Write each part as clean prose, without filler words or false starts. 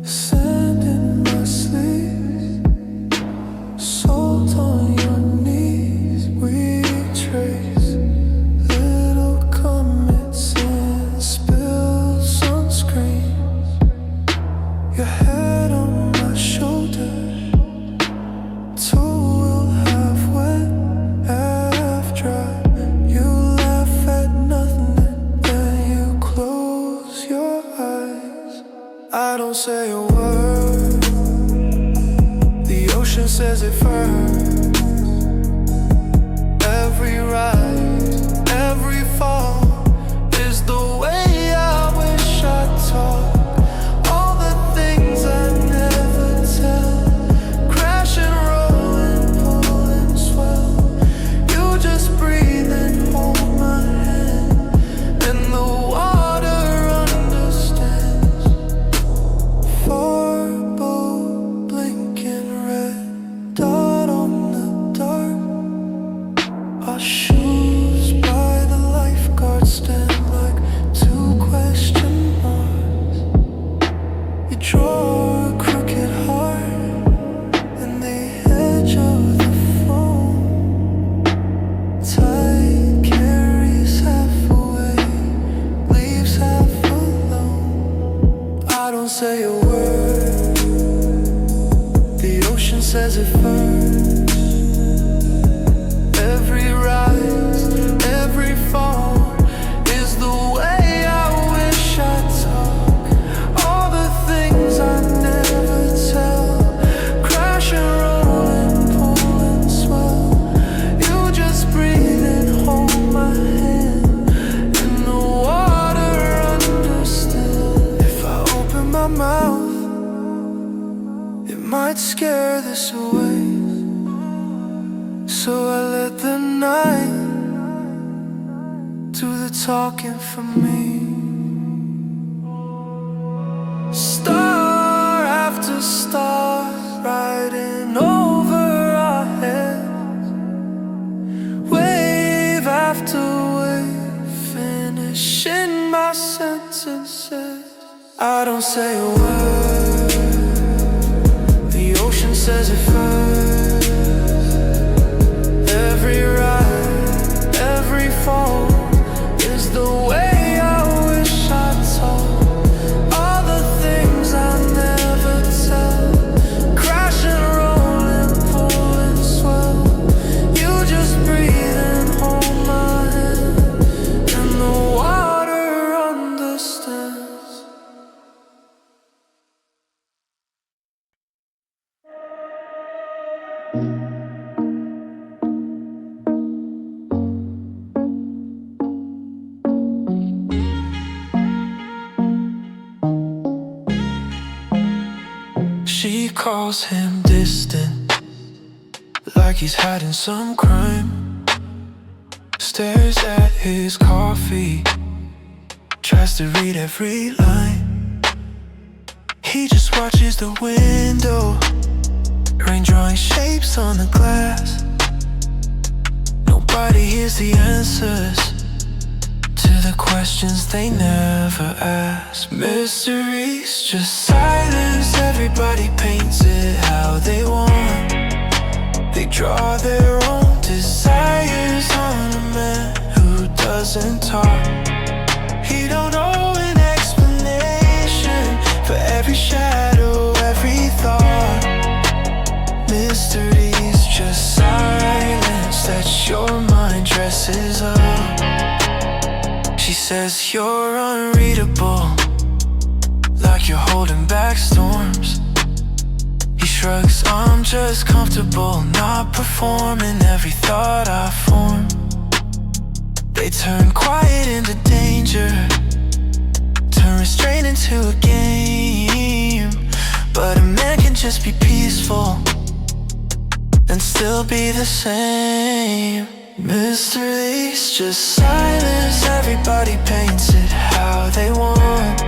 Sand in my sleep, salt on your knees. We trace little comets and spilled sunscreen. Your head on my shoulder, two will have wet, half dry. You laugh at nothing and then you close your eyes. I don't say a word, the ocean says it first. Every rise, every fall is the way I wish I taught. All the things I never tell, crash and roll and pull and swell. You just breathe and hold my hand, and the water understands. Farboat blinking red dot on the dark. Our shoes by the lifeguard stand like two question marks. You draw a crooked heart in the edge of the foam. Tide carries half away, leaves half alone. I don't say a word, the ocean says it first. Every rise, every fall is the way I wish I talk. All the things I never tell, crash and roll and pull and swell. You just breathe and hold my hand, and the water understands. If I open my mouth, it might scare this away. So I let the night do the talking for me. Star after star riding over our heads, wave after wave finishing my sentences. I don't say a word, the ocean says it first. Every rise, every fall is the way I wish I taught. All the things I never tell, crash and roll and pull and swell. You just breathe and hold my hand, and the water understands. She calls him distant, like he's hiding some crime. Stares at his coffee, tries to read every line. He just watches the window, rain drawing shapes on the glass. Nobody hears the answers to the questions they never ask. Mysteries, just silence. Everybody paints it how they want. They draw their own desires on a man who doesn't talk. He don't owe an explanation for every shadow, every thought. Mysteries, just silence that your mind dresses up. She says you're unreadable, like you're holding back storms. He shrugs, I'm just comfortable, not performing every thought I form. They turn quiet into danger, turn restraint into a game. But a man can just be peaceful and still be the same. Mysteries, just silence. Everybody paints it how they want.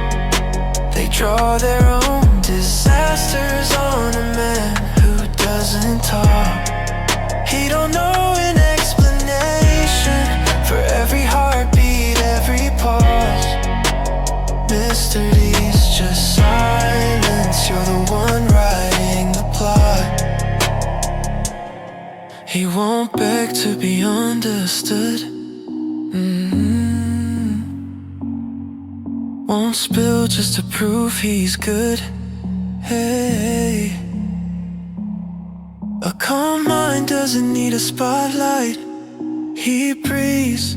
They draw their own disasters on a man who doesn't talk. He don't know an explanation for every heartbeat, every pause. Mysteries, just silence elegance, you're the one writing the plot. He won't beg to be understood. Won't spill just to prove he's good. Hey, a calm mind doesn't need a spotlight. He breathes,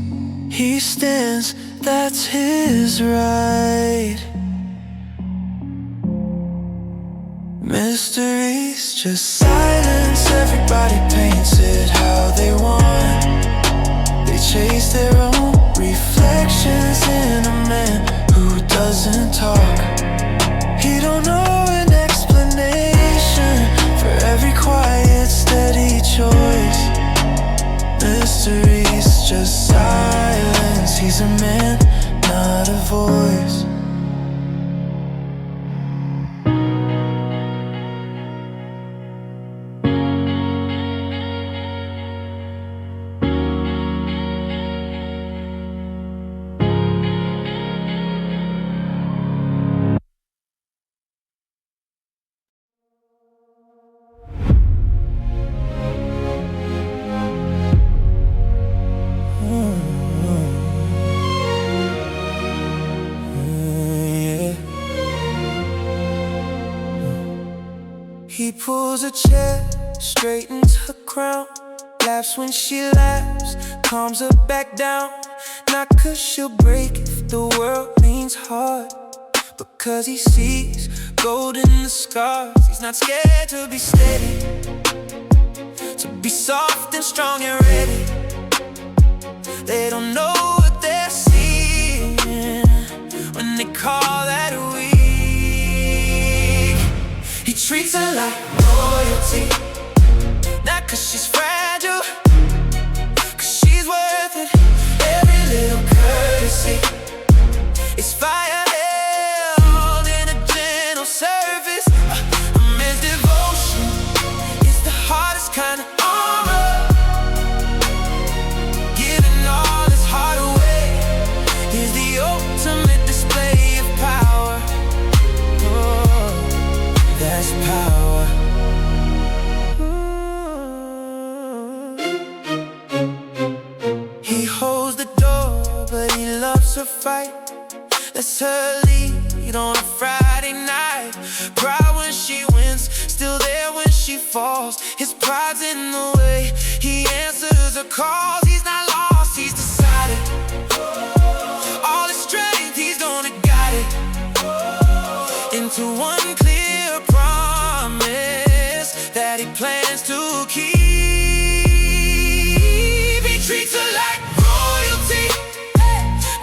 he stands, that's his right. Mysteries, just silence. Everybody paints it how they want. They chase their own reflections in a man who doesn't talk. He don't know an explanation for every quiet, steady choice. Mysteries, just silence. He's a man, not a voice. He pulls a chair straight into her crown, laughs when she laughs, calms her back down. Not 'cause she'll break if the world leans hard, but 'cause he sees gold in the scars. He's not scared to be steady, to be soft and strong and ready. They don't know what they're seeing when they call that weak. He treats her like royalty, not 'cause she's fragile, 'cause she's worth it. Every little courtesy is fire held in a gentle surface. A man's devotion is the hardest kind of armor, giving all his heart away is the ultimate display of power. Oh, that's power. He holds the door, but he loves her fight. Lets her lead on a Friday night. Proud when she wins, still there when she falls. His pride's in the way he answers her calls. He's not lost, he's decided. All his strength, he's gonna guide it into one clear promise that he plans to keep. He treats her like royalty,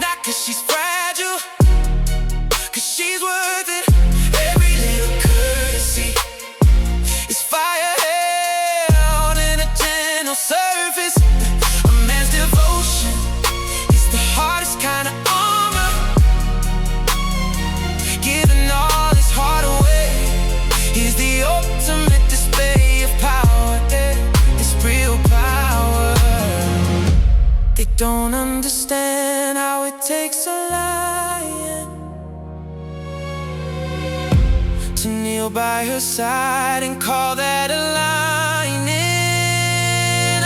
not 'cause she's fragile, 'cause she's worth it. Every little courtesy is fire held in a gentle surface. A man's devotion is the hardest kind of armor, giving all his heart away is the ultimate display of power. It's real power. They don't understand how it takes a lion to kneel by her side and call that a lion.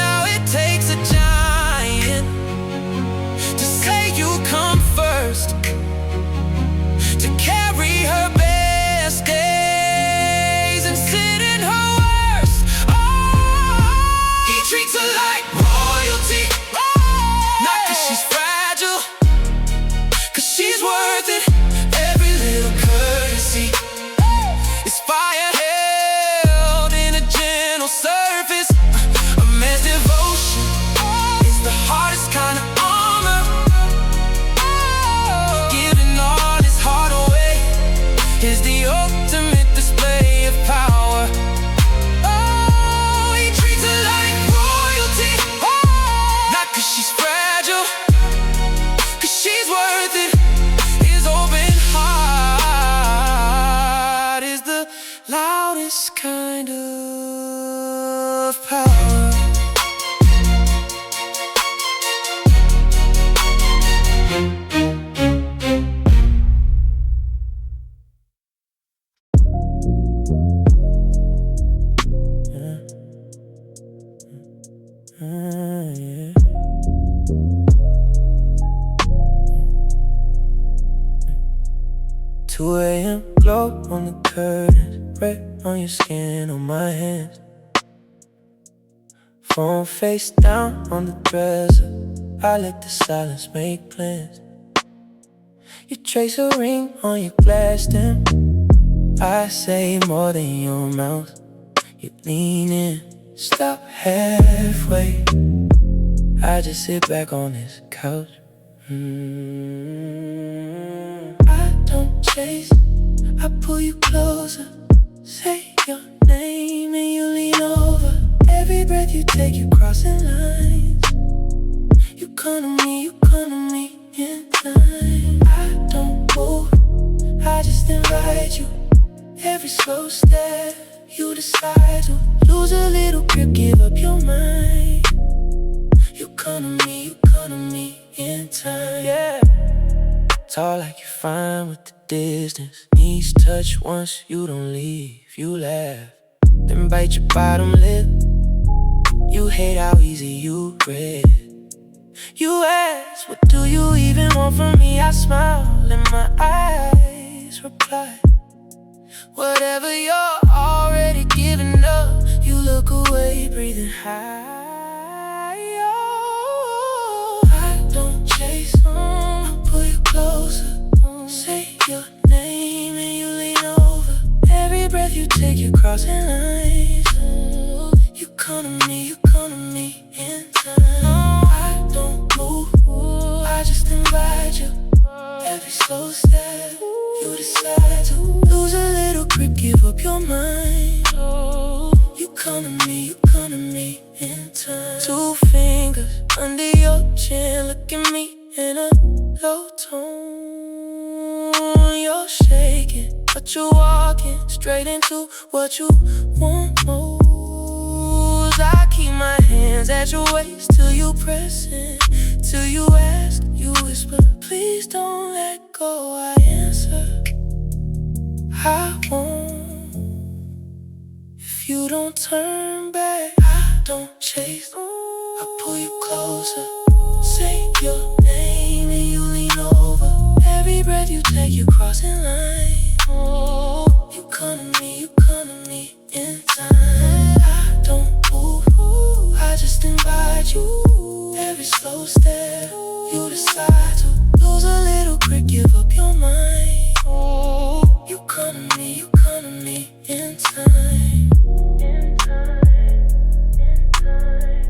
How it takes a giant to say you come first, to carry her best days and sit in her worst. Oh, he treats her like royalty, not 'cause she's fragile, 'cause she's worth it. Every little courtesy is fire held in a gentle surface. A man's devotion is the hardest kind of armor, giving all his heart away is the ultimate display of power. Oh, he treats her like royalty, not 'cause she's fragile, 'cause she's worth it. His open heart is the loudest kind of power. 2 a.m. glow on the curtains, red on your skin, on my hands. Phone face down on the dresser, I let the silence make plans. You trace a ring on your glass stem, I say more than your mouth. You lean in, stop halfway, I just sit back on this couch. I don't chase, I pull you closer, say your name and you lean over. Every breath you take, you're crossing lines. You come to me in time. I don't move, I just invite you. Every slow step, you decide to lose a little grip, give up your mind. You come to me in time. Yeah, tall like you're fine with the distance. Knees touch once, you don't leave. You laugh, then bite your bottom lip. You hate how easy you breathe. You ask, what do you even want from me? I smile and my eyes reply, whatever you're already giving up. You look away, breathing high. Oh, I don't chase, I pull you closer, say your name and you lean over. Every breath you take, you're crossing lines. You come to me in time. I don't move, I just invite you. Every slow step, you decide to lose a little grip, give up your mind. You come to me in time. 2 fingers under your chin, look at me in a low tone. You're shaking, but you're walking straight into what you want most. I keep my hands at your waist till you press in, till you ask, you whisper, please don't let go. I answer, I won't. If you don't turn back, I don't chase. I pull you closer, say your name and you lean over. Every breath you take, you're crossing lines. You come to me in time. I don't move, I just invite you. Every slow step, you decide to lose a little grip, give up your mind. You come to me in time. In time, in time.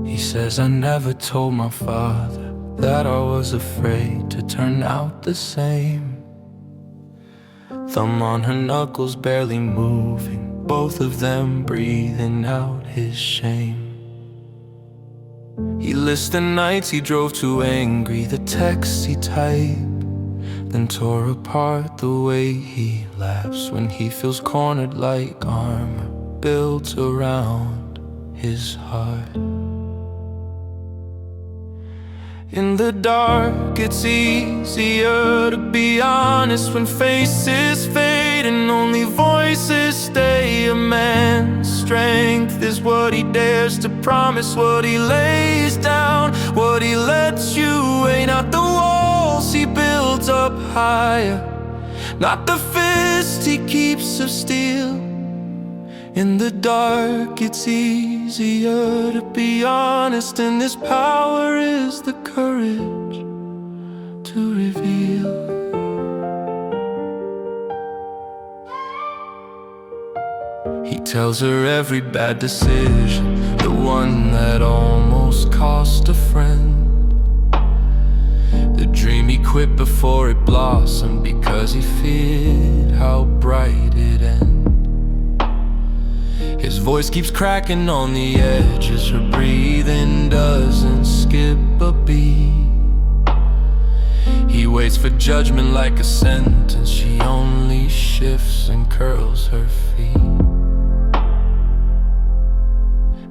He says, I never told my father that I was afraid to turn out the same. Thumb on her knuckles, barely moving, both of them breathing out his shame. He lists the nights he drove too angry, the texts he typed, then tore apart the way he laughs when he feels cornered like armor built around his heart. In the dark, it's easier to be honest when faces fade and only voices stay. A man's strength is what he dares to promise, what he lays down, what he lets you weigh. Not the walls he builds up higher, not the fist he keeps of steel. In the dark, it's easier to be honest, and this power is the courage to reveal. He tells her every bad decision, the one that almost cost a friend, the dream he quit before it blossomed because he feared how bright it ended. His voice keeps cracking on the edges, her breathing doesn't skip a beat. He waits for judgment like a sentence, she only shifts and curls her feet.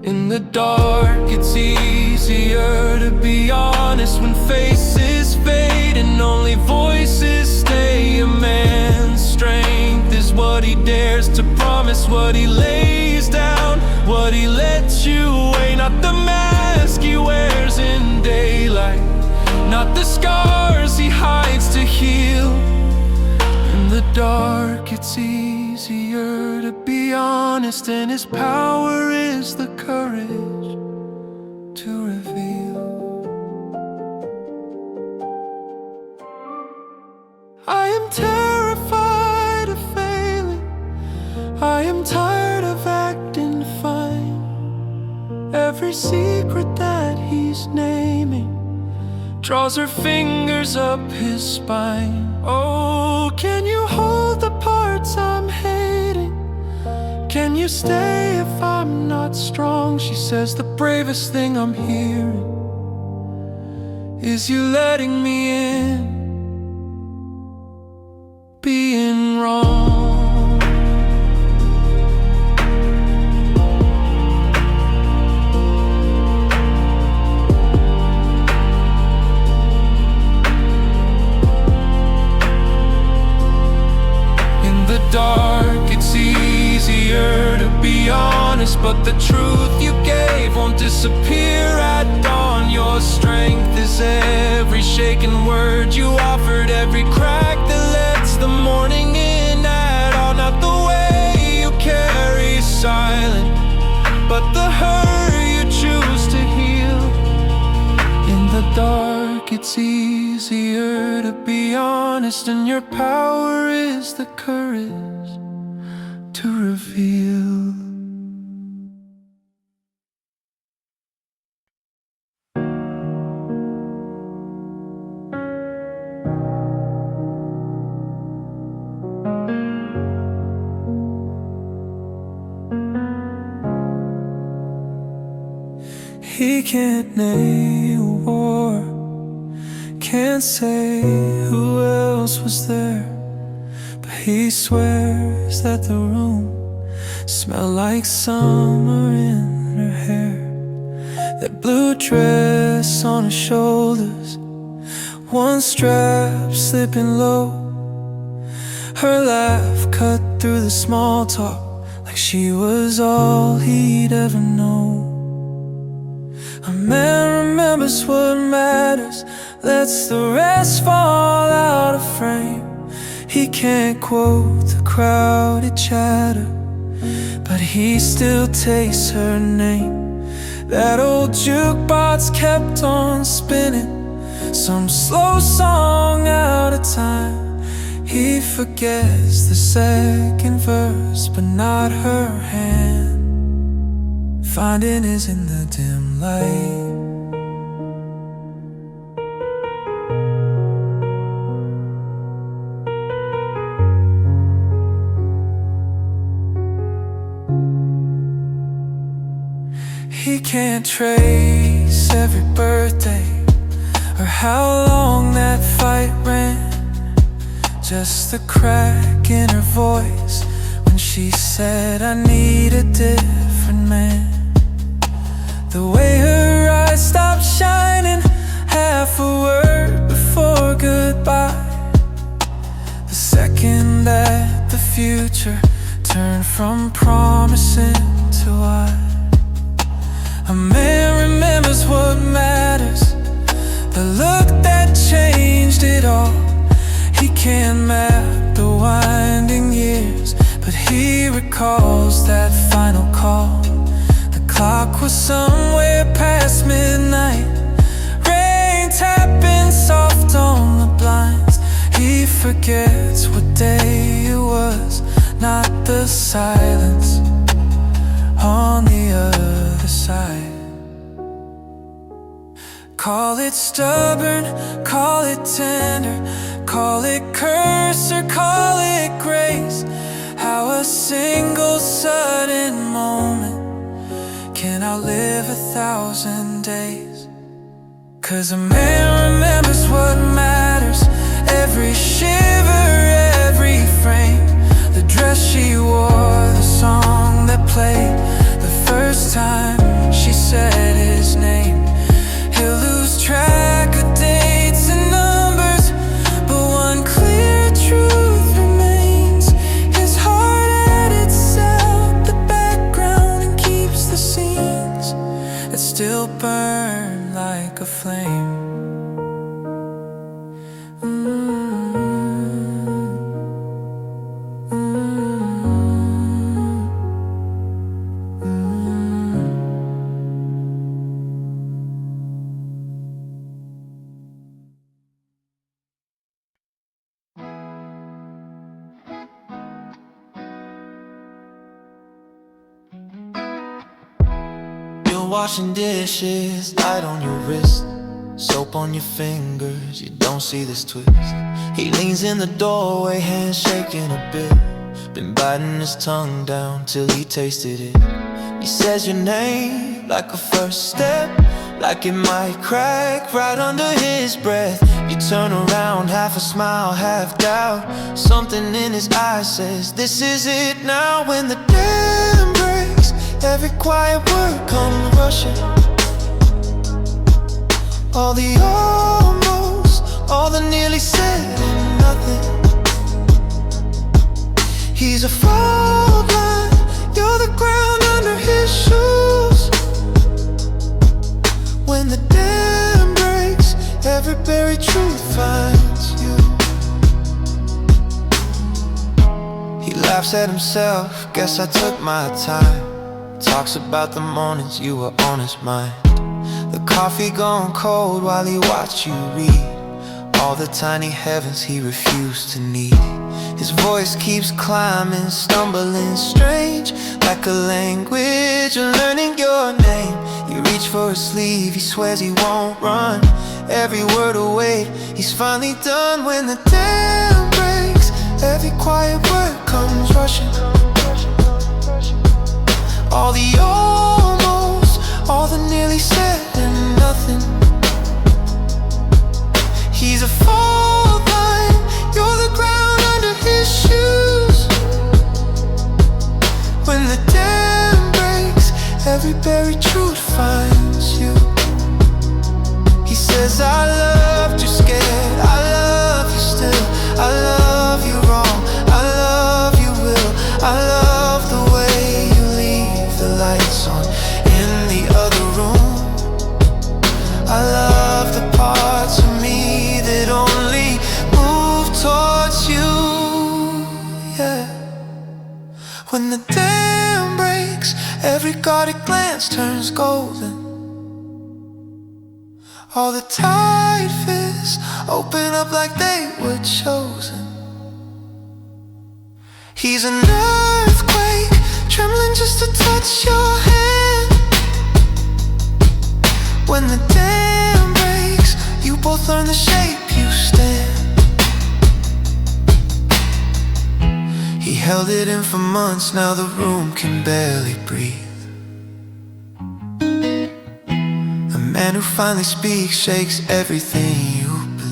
In the dark, it's easier to be honest when faces fade and only voices stay. A man's strength is what he dares to promise, what he lays down, what he lets you weigh. Not the mask he wears in daylight, not the scars he hides to heal. In the dark, it's easier to be honest, and his power is the courage to reveal. I am terrified of failing, I am tired of acting fine. Every secret that he's naming draws her fingers up his spine. Oh, can you hold the parts I'm hating? Can you stay if I'm not strong? She says the bravest thing I'm hearing is you letting me in, being wrong. In the dark, it's easier to be honest, but the truth you gave won't disappear at dawn. Your strength is every shaken word you offered, every crack that lets the morning in at all. Not the way you carry silent, but the hurt you choose to heal. In the dark, it's easier to be honest, and your power is the courage to reveal. He can't name a war, can't say who else was there, but he swears that the room smelled like summer in her hair. That blue dress on her shoulders, one strap slipping low, her laugh cut through the small talk like she was all he'd ever know. A man remembers what matters, lets the rest fall out of frame. He can't quote the crowded chatter, but he still tastes her name. That old jukebox kept on spinning, some slow song out of time. He forgets the second verse, but not her hand. Finding is in the dim light. He can't trace every birthday or how long that fight ran, just the crack in her voice when she said, I need a different man. The way her eyes stopped shining, half a word before goodbye. The second that the future turned from promising to I. A man remembers what matters, the look that changed it all. He can't map the winding years, but he recalls that final call. The clock was somewhere past midnight, rain tapping soft on the blinds. He forgets what day it was, not the silence on the other side. Call it stubborn, call it tender, call it curse or call it grace. How a single sudden moment can outlive 1,000 days. 'Cause a man remembers what matters, every shiver, every frame. The dress she wore, the song that played the first time that still burn like a flame. Washing dishes, light on your wrist, soap on your fingers, you don't see this twist. He leans in the doorway, hands shaking a bit, been biting his tongue down till he tasted it. He says your name like a first step, like it might crack right under his breath. You turn around, half a smile, half doubt. Something in his eyes says, this is it now. When the dam breaks, every quiet word comes rushing. All the almost, all the nearly said and nothing. He's a fault line, you're the ground under his shoes. When the dam breaks, every buried truth finds you. He laughs at himself, guess I took my time. Talks about the mornings you were on his mind. The coffee gone cold while he watched you read all the tiny heavens he refused to need. His voice keeps climbing, stumbling strange, like a language and learning your name. You reach for his sleeve, he swears he won't run. Every word a weight, he's finally done. When the dam breaks, every quiet word comes rushing. All the almost, all the nearly said and nothing. He's a fault line, you're the ground under his shoes. When the dam breaks, every buried truth finds you. He says I loved you scared, I love you still, I love you wrong, I love you will, I love the way you leave the lights on in the other room. I love the parts of me that only move towards you, yeah. When the dam breaks, every guarded glance turns golden. All the tight fists open up like they were chosen. He's an earthquake, trembling just to touch your hand. When the dam breaks, you both learn the shape you stand. He held it in for months, now the room can barely breathe. A man who finally speaks shakes everything you believe.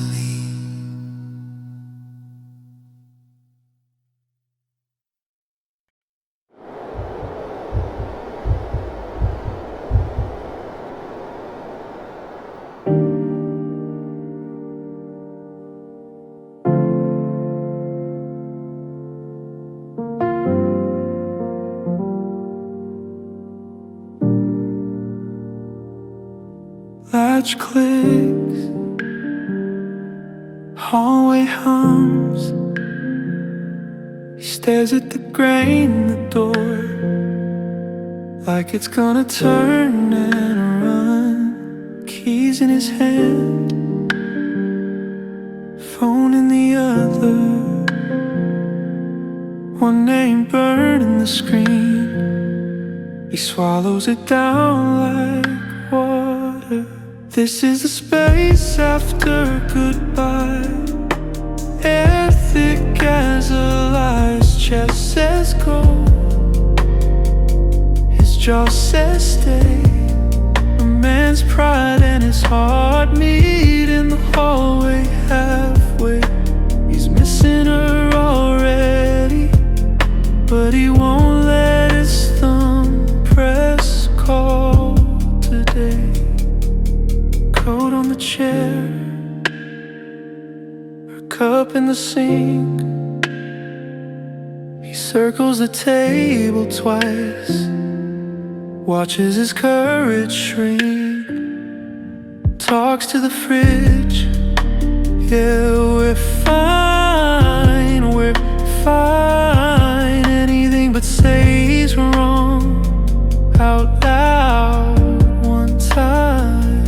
Latch clicks, hallway hums. He stares at the gray in the door, like it's gonna turn and run. Keys in his hand, phone in the other. One name burning the screen. He swallows it down like water. This is the space after goodbye. Air thick as a lie's chest says go, his jaw says stay. A man's pride and his heart meet in the hallway halfway. He's missing her already, but he won't let his thumb press call today. Coat on the chair, her cup in the sink. He circles the table twice, watches his courage shrink, talks to the fridge. Yeah, we're fine, we're fine. Anything but say he's wrong out loud one time.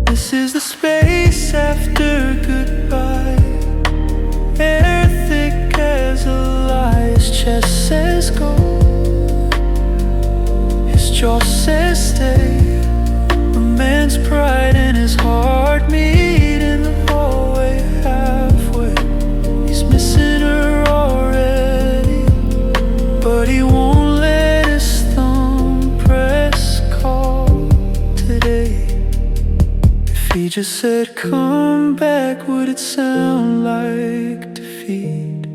This is the space after goodbye. Air thick as a lie. His chest says go, his jaw says stay. A man's pride and his heart meet in the hallway halfway. He's missing her already, but he won't let his thumb press call today. If he just said come back, would it sound like defeat?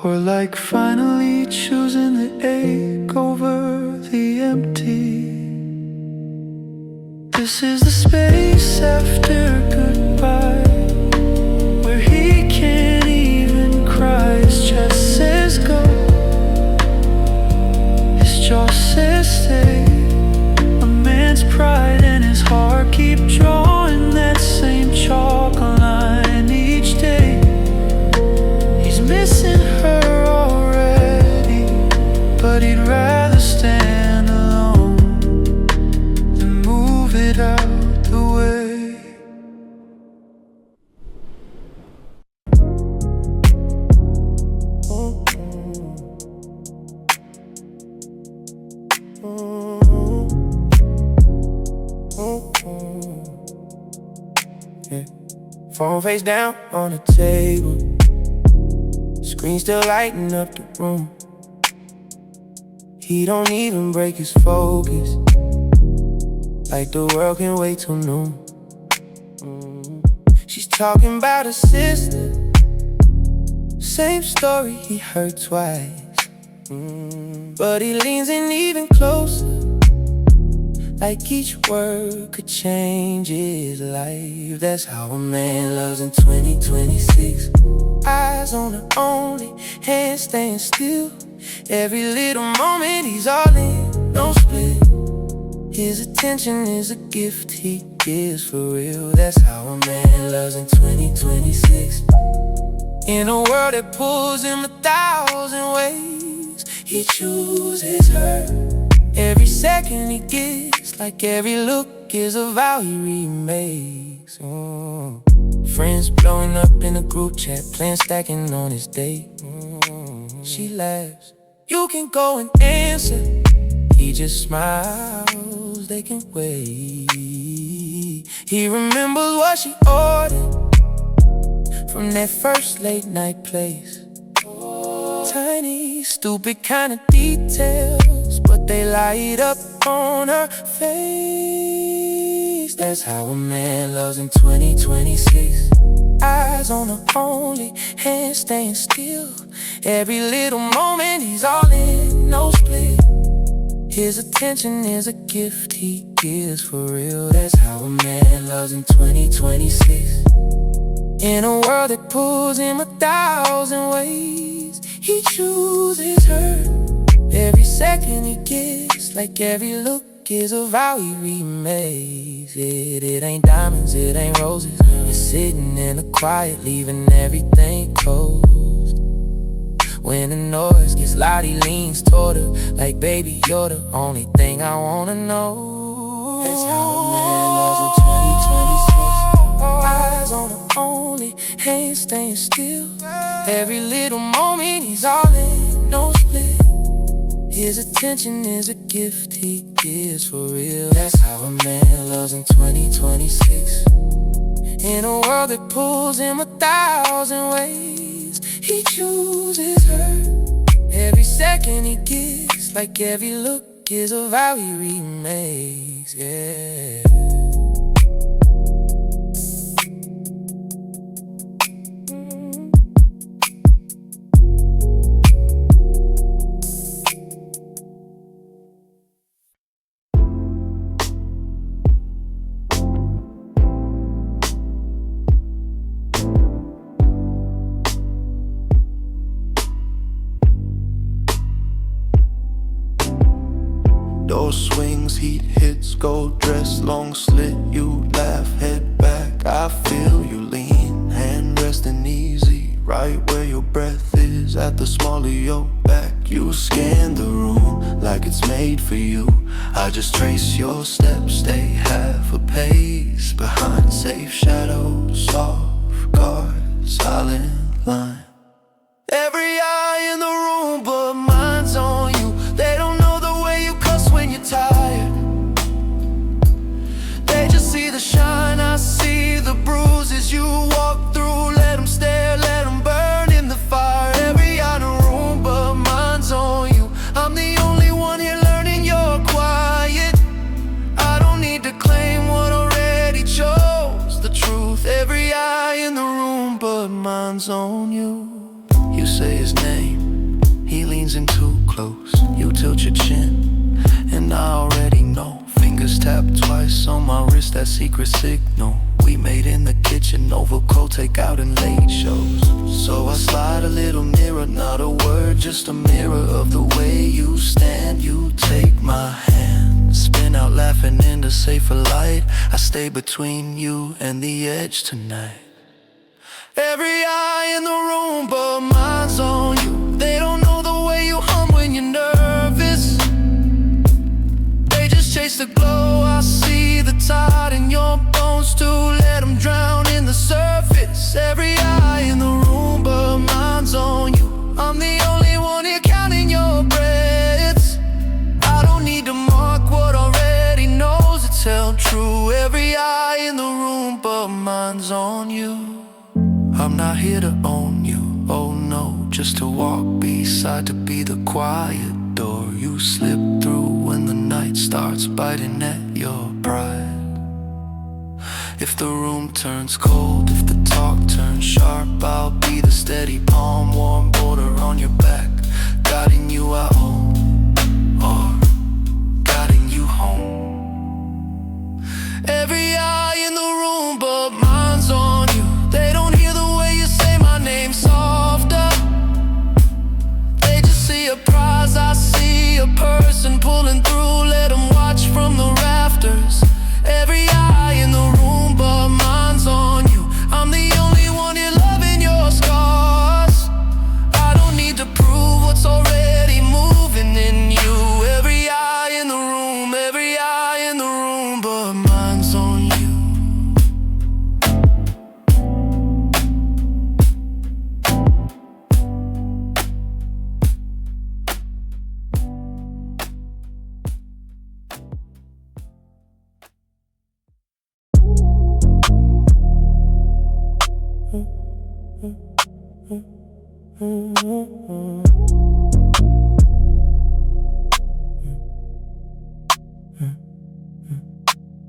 Or like finally choosing the ache over the empty? This is the space after goodbye, where he can't even cry. His chest says go, his jaw says stay. A man's pride and his heart keep drawing that same chalk line each day. He's missing her already, but he'd rather stand alone than move it out the way. Yeah. Phone face down on the table, screen still lighting up the room. He don't even break his focus, like the world can wait till noon. She's talking about her sister, same story, he heard twice. But he leans in even closer, like each word could change his life. That's how a man loves in 2026. Eyes on her only, hands staying still. Every little moment he's all in, no split. His attention is a gift he gives for real. That's how a man loves in 2026. In a world that pulls him 1,000 ways, he chooses her. Every second he gets, like every look is a vow he remakes. Friends blowing up in a group chat, playing stacking on his date. She laughs, you can go and answer. He just smiles, they can wait. He remembers what she ordered from that first late night place. Tiny, stupid kind of details, but they light up on her face. That's how a man loves in 2026. Eyes on her only, hands staying still. Every little moment he's all in, no split. His attention is a gift he gives for real. That's how a man loves in 2026. In a world that pulls him 1,000 ways, he chooses her. Every second he gets, like every look is a vow he remakes. It ain't diamonds, it ain't roses. It's sitting in the quiet, leaving everything closed. When the noise gets loud, he leans toward her, like baby, you're the only thing I wanna know. That's how a man loves in 2026. Eyes on her only, hands staying still. Every little moment he's all in, no split. His attention is a gift he gives for real. That's how a man loves in 2026. In a world that pulls him 1,000 ways, he chooses her. Every second he gets, like every look is a vow he remakes, yeah. wings, heat hits, gold dress, long slit. You laugh, head back, I feel you lean, hand resting easy, right where your breath is, at the small of your back. You scan the room like it's made for you. I just trace your steps, stay half a pace behind, safe shadows, soft guard, silent line. Every eye in the room but mine's on you. They don't know the way you cuss when you're tired. They just see the shine, I see the bruises you walk through. Let them stare, let them burn in the fire. Every eye in the room but mine's on you. I'm the only one here learning you're quiet. I don't need to claim what already chose the truth. Every eye in the room but mine's on you. You say his name, he leans in too close. You tilt your chin, and I already know. Fingers tap twice on my wrist, that secret signal we made in the kitchen over cold takeout and late shows. So I slide a little nearer, not a word, just a mirror of the way you stand. You take my hand, spin out laughing into safer light. I stay between you and the edge tonight. Every eye in the room but mine's on you. They don't know the way you hum when you're nervous. They just chase the glow, I see the tide in your bones too. Let them drown in the surface. Every eye in the room but mine's on you. I'm the only one here counting your breaths. I don't need to mark what already knows it's held true. Every eye in the room but mine's on you. I'm not here to own you, oh no, just to walk beside, to be the quiet door you slip through when the night starts biting at your pride. If the room turns cold, if the talk turns sharp, I'll be the steady palm, warm border on your back, guiding you out home, or guiding you home. Every eye in the room but mine's on you. They don't hear the way you say my name softer. They just see a prize, I see a person pulling through. Let them watch from the rafters. Every eye in the room but mine's on you. I'm the only one here loving your scars. I don't need to prove what's already moving in you. Every eye in the room, every eye in the room but mine's on you.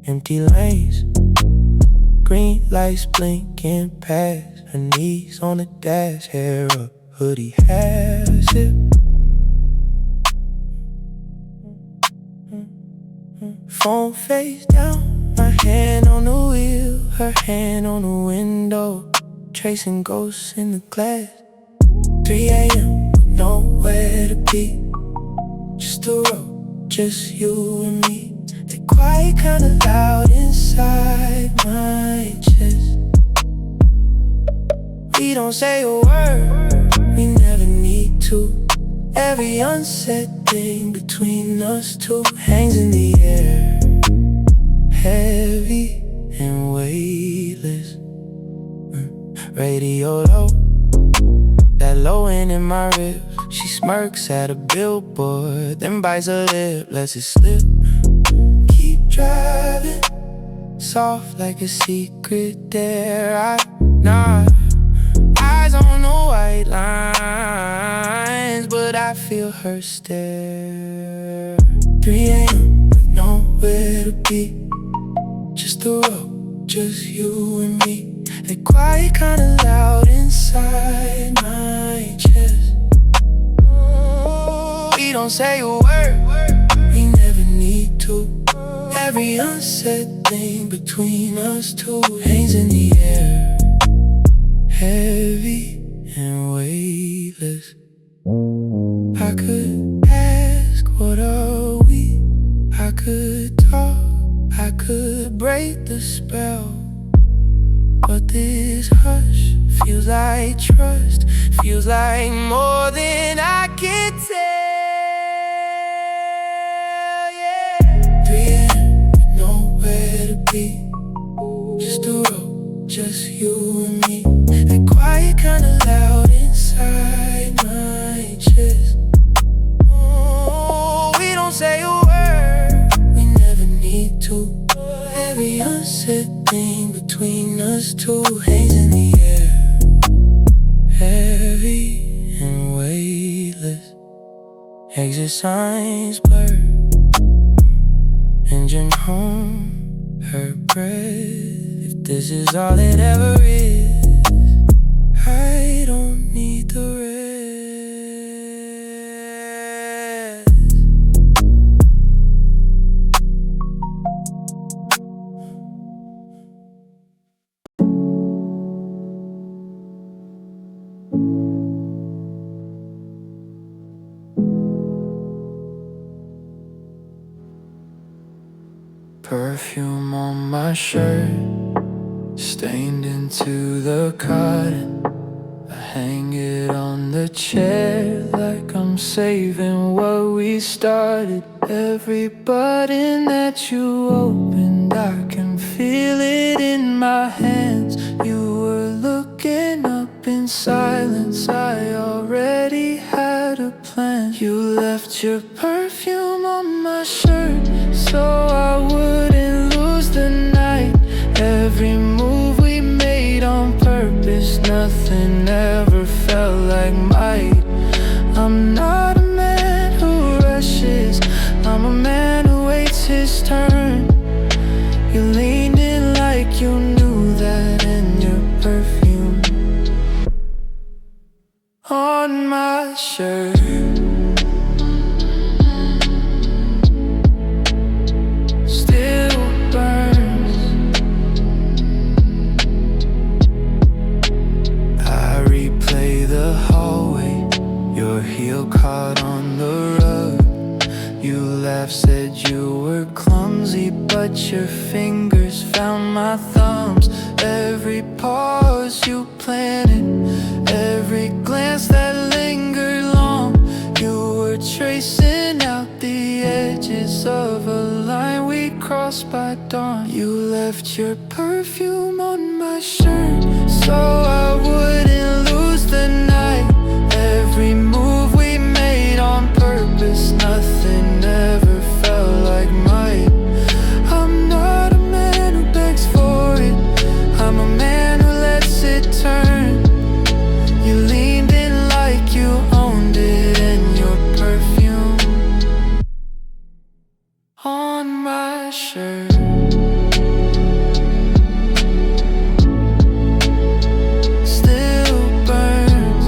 Empty lanes, green lights blinking past. Her knees on the dash, hair up, hoodie has it. Phone face down, my hand on the wheel, her hand on the window, tracing ghosts in the glass. 3 a.m. with nowhere to be, just a road, just you and me. They quiet kinda loud inside my chest. We don't say a word, we never need to. Every unsaid thing between us two hangs in the air, heavy and weightless. Radio low, that low end in my ribs. She smirks at a billboard, then bites her lip, lets it slip. Keep driving, soft like a secret dare. I nod, eyes on the white lines, but I feel her stare. 3 a.m. with nowhere to be, just the road, just you and me. They quiet kinda loud inside my chest. We don't say a word, we never need to. Every unsaid thing between us two hangs in the air, heavy and weightless. I could ask, what are we? I could could talk, I could break the spell. But this hush feels like trust, feels like more than I can tell, yeah. 3 a.m. with nowhere to be, just a road, just you and me. That quiet kinda loud inside my chest. Oh, we don't say a word, we never need to. Every unsaid thing between us two hangs in the air, heavy and weightless. Exit signs blur, engine hum, her breath. If this is all it ever is, I don't need the rest. Perfume on my shirt, stained into the cotton. I hang it on the chair like I'm saving what we started. Every button that you opened, I can feel it in my hands. You were looking up in silence, I already had a plan. You left your perfume on my shirt so I wouldn't lose the night. Every move we made on purpose, nothing ever felt like might. I'm not a man who rushes, I'm a man who waits his turn. You leaned in like you knew that, and your perfume on my shirt still burns. I replay the hallway, your heel caught on the rug. You laughed, said you were clumsy, but your fingers found my thumbs. Every pause you planted, every glance that lingered long, you were tracing out the edges of a line we crossed by dawn. You left your perfume on my shirt so I wouldn't lose the night. Every move we made on purpose, nothing ever felt like might. I'm not a man who begs for it, I'm a man who lets it turn. You leaned in like you owned it, and your perfume on my shirt still burns.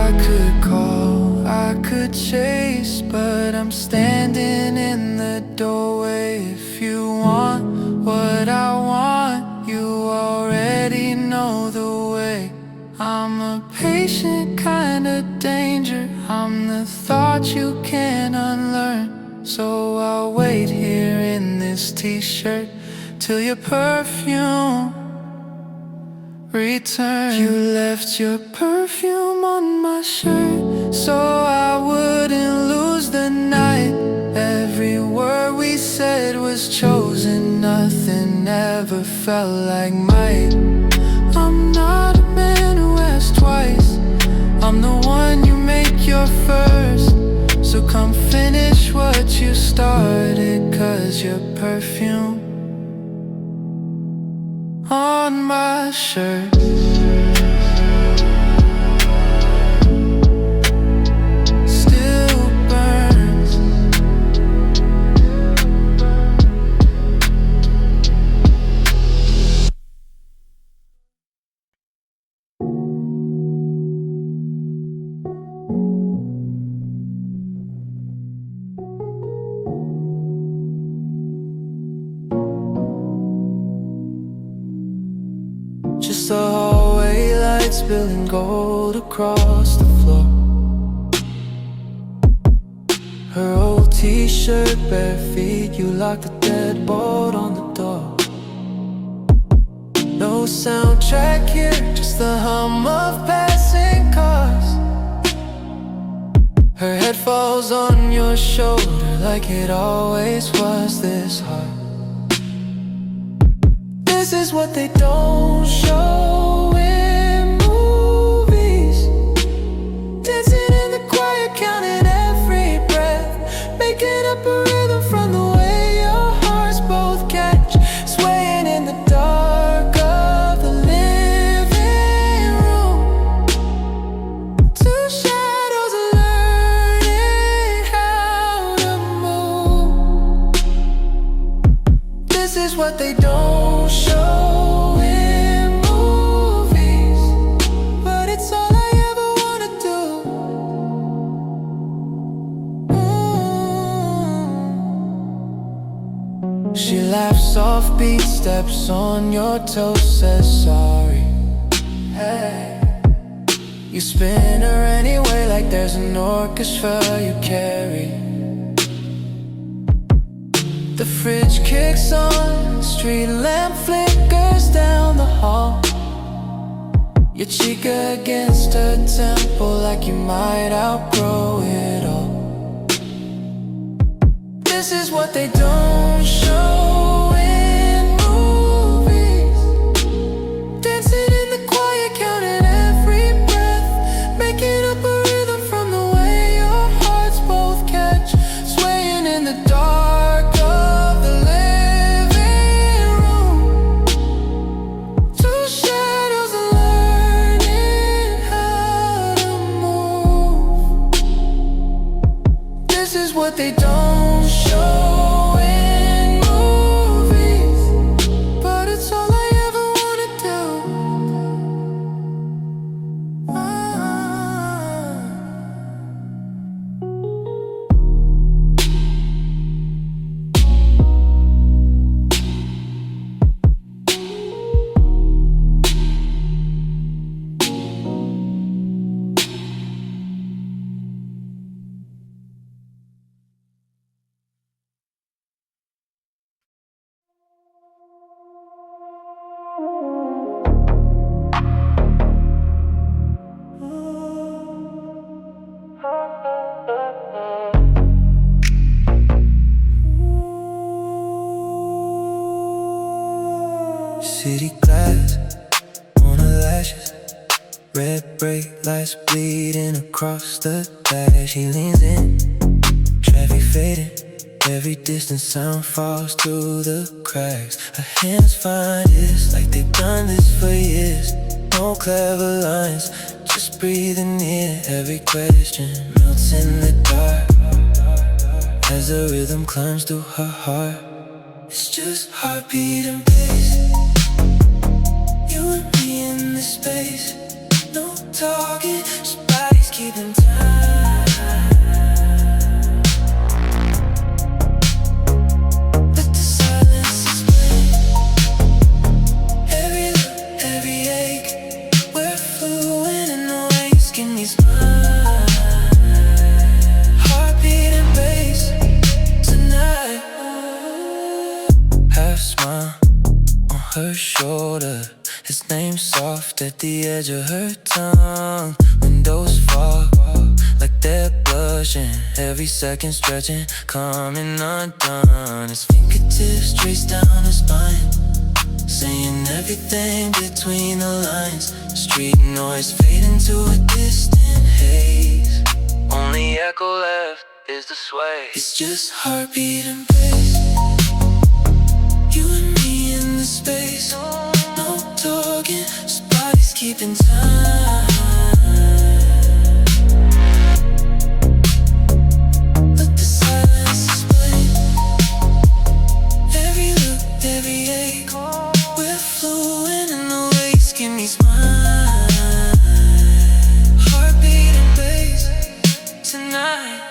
I could call, I could chase, but I'm standing in the doorway. If you want what I want, you already know the way. I'm a patient kind of danger, I'm the thought you can't unlearn. So I'll wait here in this t-shirt till your perfume returns. You left your perfume on my shirt so I wouldn't lose the night. Every word we said was chosen, nothing ever felt like might. I'm not a man who asks twice, I'm the one you make your first. So come finish what you started, 'cause your perfume on my shirt still burns. Just the hallway lights spilling gold across the floor. t-shirt, bare feet. You lock the deadbolt on the door. No soundtrack here, just the hum of passing cars. Her head falls on your shoulder like it always was this hard. This is what they don't show in movies. Dancing in the choir, counting every breath, making up a rhythm from the way your hearts both catch. Swaying in the dark of the living room. Two shadows learning how to move. This is what they don't show in movies, but it's all I ever wanna do. She laughs offbeat, steps on your toes, says sorry. Hey, you spin her anyway like there's an orchestra you carry. The fridge kicks on, street lamp flickers down the hall. Your cheek against her temple like you might outgrow it all. This is what they don't show in movies. Dancing in the choir, counting every breath, making up a rhythm from the way your hearts both catch. Swaying in the dark of the living room. Two shadows learning how to move. This is what they don't show in movies, but it's all I ever wanna do. City glass on her lashes, red brake lights bleeding across the dash. She leans in, traffic fading, every distant sound falls through the cracks. Her hands find his like they've done this for years. No clever lines, just breathing in. Every question melts in the dark as the rhythm climbs through her heart. It's just heartbeat and pace, you and me in this space. No talking, just bodies keeping time. Let the silence explain every look, every ache. We're fluent in the ways, give me smile. Heartbeat and bass tonight. Half smile on her shoulder, his name soft at the edge of her tongue. Windows fall like they're blushing, every second stretching, coming undone. His fingertips trace down her spine, saying everything between the lines. Street noise fade into a distant haze. Only echo left is the sway. It's just heartbeat and bass, you and me in the space. No talking, just bodies keeping time. Let the silence explain every look, every ache. We're fluent in the ways, give me smile. Heartbeat and bass tonight.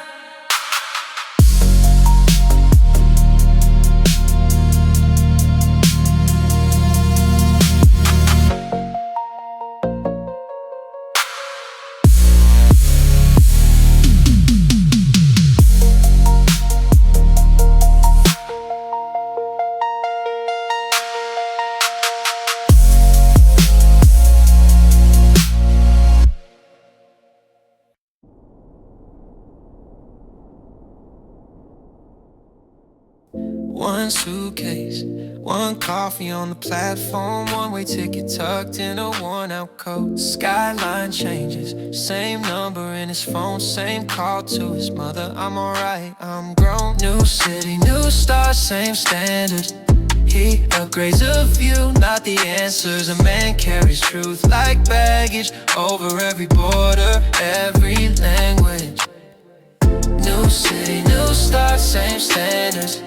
One suitcase, one coffee on the platform, one-way ticket tucked in a worn-out coat. Skyline changes, same number in his phone, same call to his mother. I'm alright, I'm grown. New city, new stars, same standards. He upgrades a view, not the answers. A man carries truth like baggage over every border, every language. New city, new start, same standards.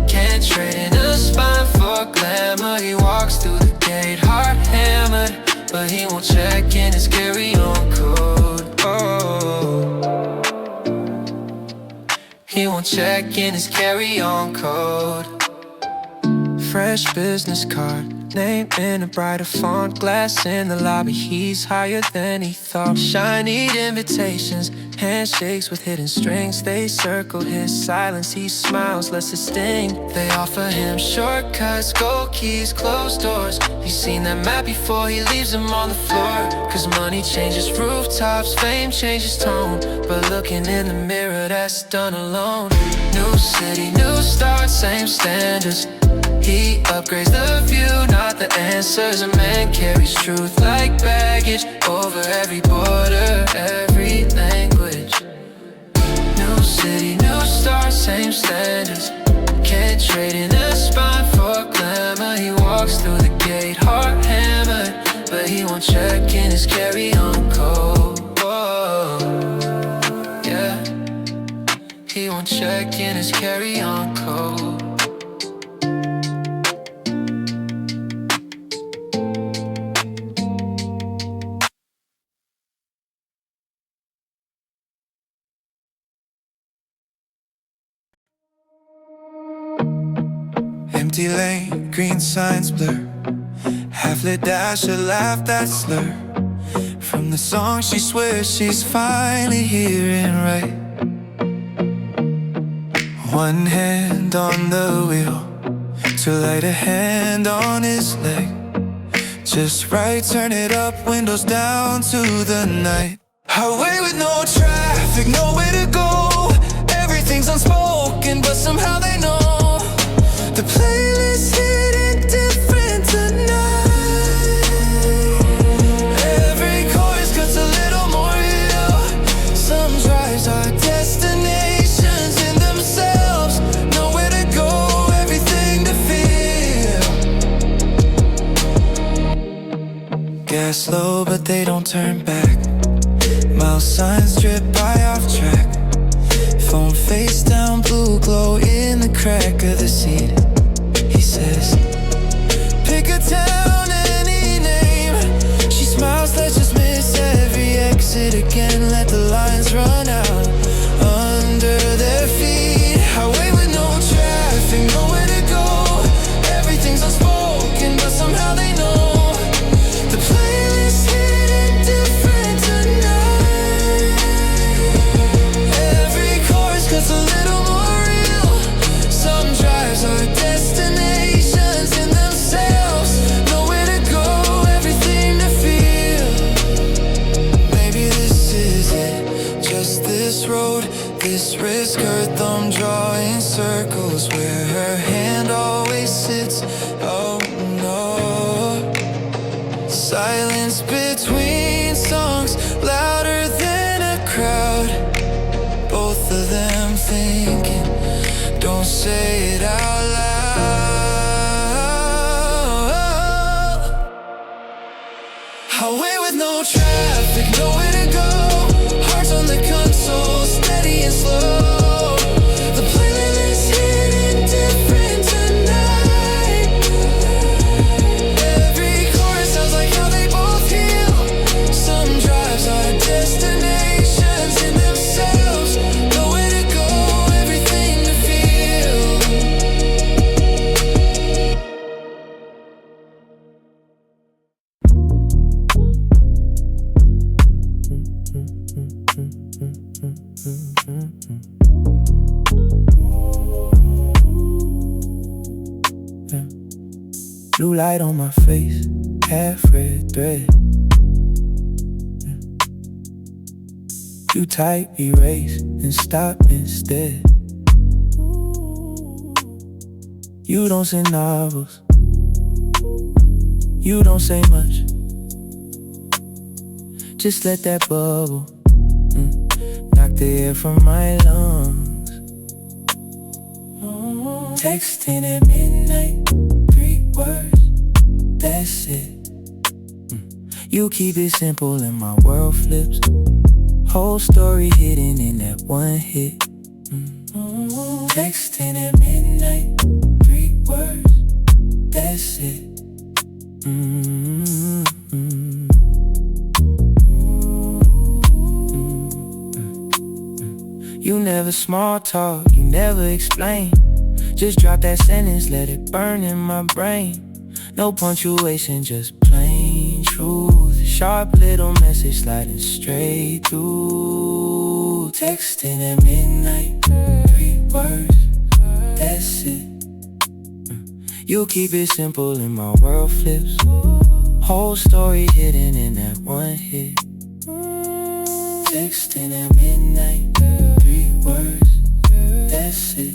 Can't trade in a spine for glamour. He walks through the gate, heart hammered, but he won't check in his carry-on code. Oh, he won't check in his carry-on code. Fresh business card, name in a brighter font. Glass in the lobby, he's higher than he thought. Shiny invitations, handshakes with hidden strings. They circle his silence, he smiles, lets it sting. They offer him shortcuts, gold keys, closed doors. He's seen that map before, he leaves them on the floor. Cause money changes rooftops, fame changes tone. But looking in the mirror, that's done alone. New city, new start, same standards. He upgrades the view, not the answers. A man carries truth like baggage over every border, every language. New city, new start, same standards. Can't trade in a spine for glamour. He walks through the gate, heart hammered, but he won't check in his carry-on code. Whoa, yeah, he won't check in his carry-on code. Empty lane, green signs blur. Half-lit dash, a laugh that slur. From the song she swears she's finally hearing right. One hand on the wheel, to light a hand on his leg. Just right, turn it up, windows down to the night. Highway with no traffic, nowhere to go. Everything's unspoken, but somehow they know. The playlist hitting different tonight. Every chorus cuts a little more real. Some drives are destinations in themselves. Nowhere to go, everything to feel. Gas low, but they don't turn back. Mile signs drip by off track. Phone face down, blue glow in the crack of the seat. He says, pick a town, any name. She smiles, let's just miss every exit again. Let the lines run out under their feet. Highway with no traffic, nowhere to go. Everything's unspoken, but somehow they know. The playlist hitting different tonight. Every chorus cuts a little more real. Some drives are destinations in themselves. Nowhere to go, everything to feel. Maybe this is it, just this road, this risk. Her thumb drawing circles where her hand always sits. Oh no. Silence between songs, louder than a crowd. Both of them thinking, don't say it out loud. Highway with no traffic, nowhere to go. Hearts on the console, steady and slow. The playlist hitting different tonight. Every chorus sounds like how they both heal. Some drives are destinations in themselves. Nowhere to go, everything to feel. Blue light on my face, half red thread. You type erase and stop instead. You don't say novels, you don't say much. Just let that bubble knock the air from my lungs. Texting at midnight, 3 words, that's it. You keep it simple and my world flips. Whole story hidden in that one hit. Texting at midnight, 3 words, that's it. You never small talk, you never explain. Just drop that sentence, let it burn in my brain. No punctuation, just plain truth. Sharp little message sliding straight through. Texting at midnight, 3 words, that's it. You keep it simple and my world flips. Whole story hidden in that one hit. Texting at midnight, 3 words, that's it.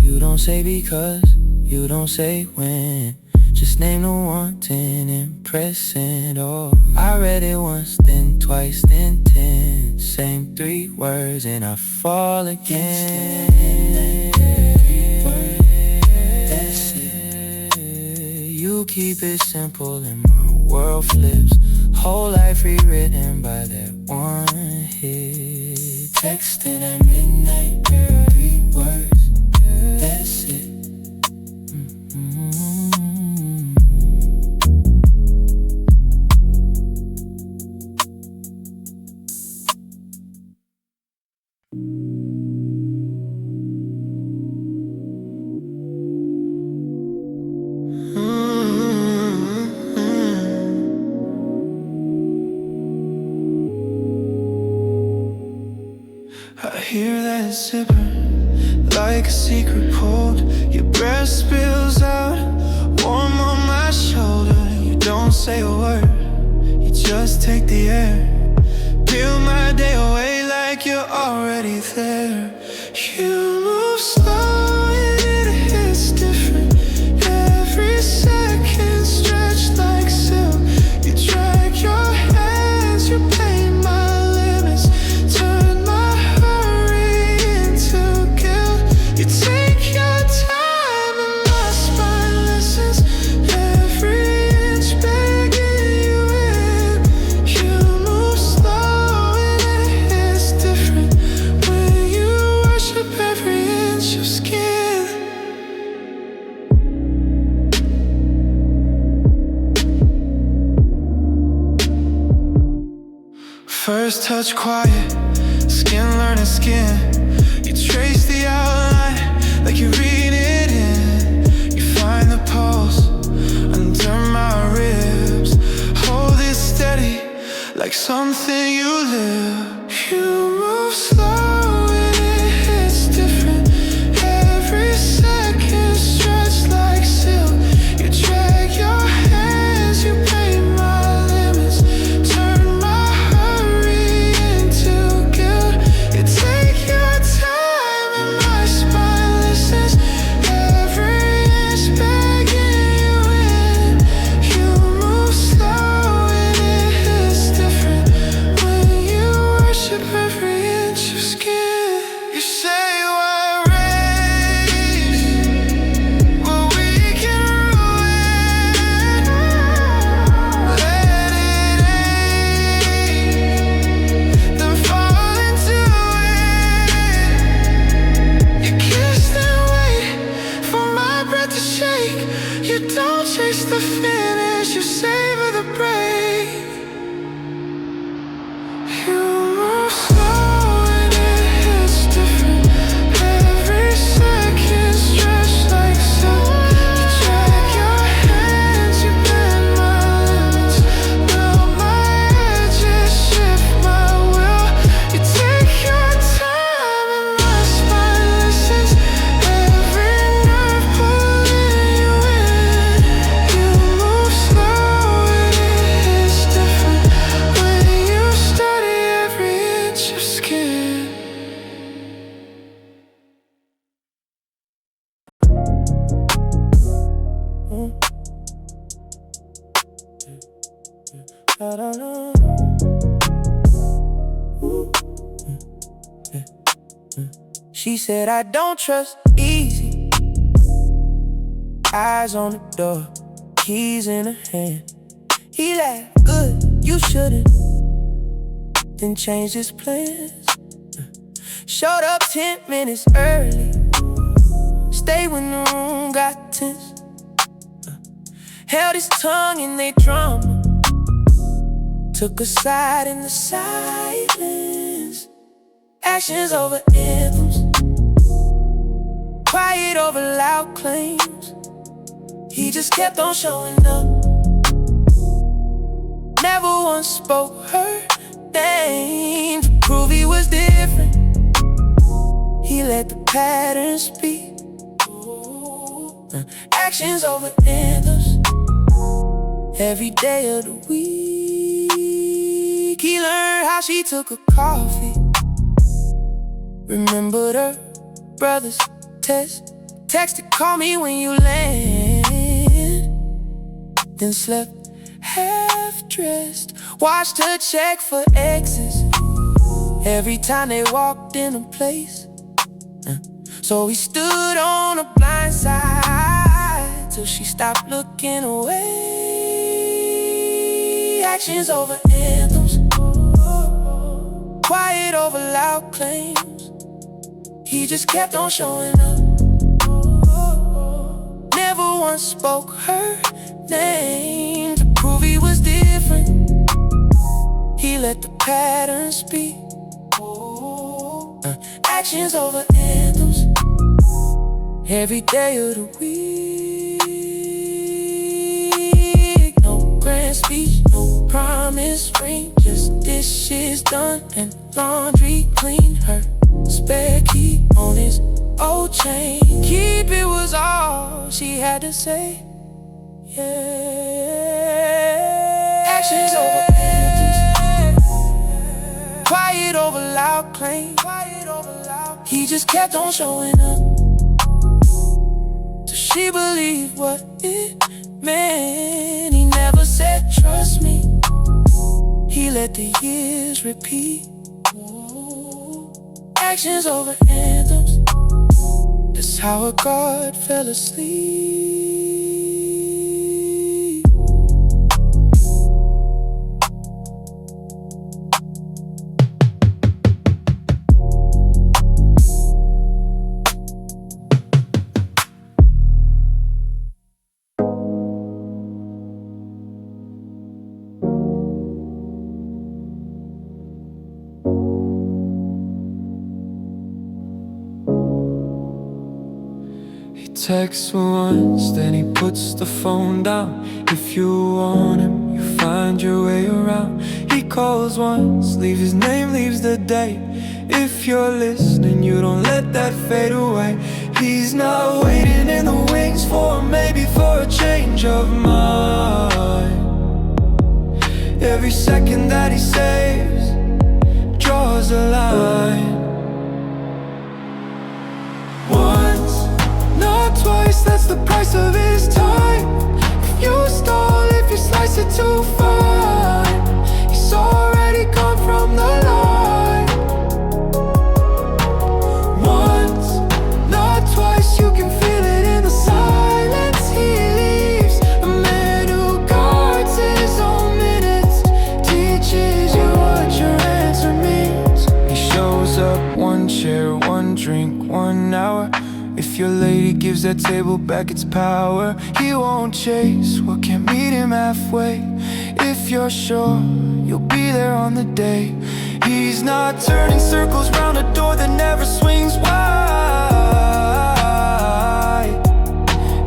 You don't say because, you don't say when. Just name the wanting and press send. Oh, I read it once, then twice, then 10. Same 3 words and I fall again. That's it. You keep it simple and my world flips. Whole life rewritten by that one hit. Texting at midnight, 3 words, that's it. I hear that zipper like a secret cold. Your breath spills out, warm on my shoulder. You don't say a word, you just take the air. Peel my day away like you're already there. You move slow and it hits different. Every second stretched like silk. You drag your hands, you paint my limits. Turn my hurry into guilt. You take your time and my spine listens. Every inch begging you in. You move slow and it hits different. When you worship every inch of skin. First touch quiet, skin learning skin. You trace the outline like you read it in. You find the pulse under my ribs. Hold it steady like something you live. You move slow and it hits different. Every second stretched like silk. You drag your hands, you paint my limits. Turn my hurry into guilt. You take your time and my spine listens. Every inch begging you in. You move slow and it hits different. When you She said, I don't trust easy. Eyes on the door, keys in her hand. He laughed, good, you shouldn't. Then changed his plans. Showed up 10 minutes early. Stayed when the room got tense. Held his tongue in they drama. Took a side in the silence. Actions over anthems. Quiet over loud claims. He just kept on showing up. Never once spoke her name to prove he was different. He let the pattern speak. Actions over anthems. Every day of the week he learned how she took a coffee. Remembered her brother's test. Texted, call me when you land. Then slept half dressed. Watched her check for exes every time they walked in a place. So he stood on the blind side till she stopped looking away. Actions over anthems. Quiet over loud claims. He just kept on showing up. Never once spoke her name to prove he was different. He let the pattern speak. Actions over anthems. Every day of the week. No grand speech, no promise ring. Just dishes done and laundry clean. Her spare key on his old chain. Keep it was all she had to say. Yeah. Actions over anthems. Quiet over loud claims. He just kept on showing up till she believed what it meant. He never said trust me. He let the years repeat. Actions over anthems. That's how a god fell asleep. Texts once, then he puts the phone down. If you want him, you find your way around. He calls once, leaves his name, leaves the date. If you're listening, you don't let that fade away. He's not waiting in the wings for maybe for a change of mind. Every second that he saves draws a line. Twice, that's the price of his time. If you stall, if you slice it too fine, he's already gone from the line. Once, not twice, you can feel it in the silence. He leaves, a man who guards his own minutes, teaches you what your answer means. He shows up, one chair, one drink, 1 hour. If your lady gives that table back its power, he won't chase what can't meet him halfway. If you're sure you'll be there on the day, he's not turning circles round a door that never swings wide.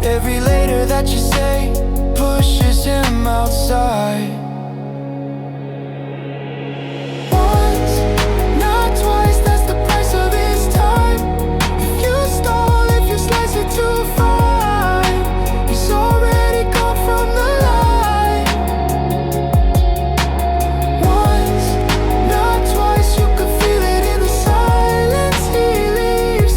Every later that you say pushes him outside. Once, not twice, that's the price of his time. If you stall, slice it too fine, he's already gone from the line. Once, not twice, you can feel it in the silence. He leaves,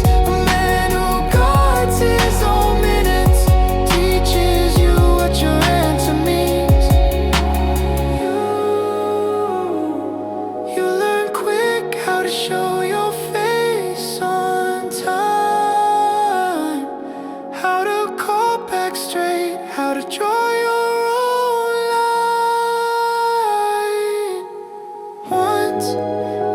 night.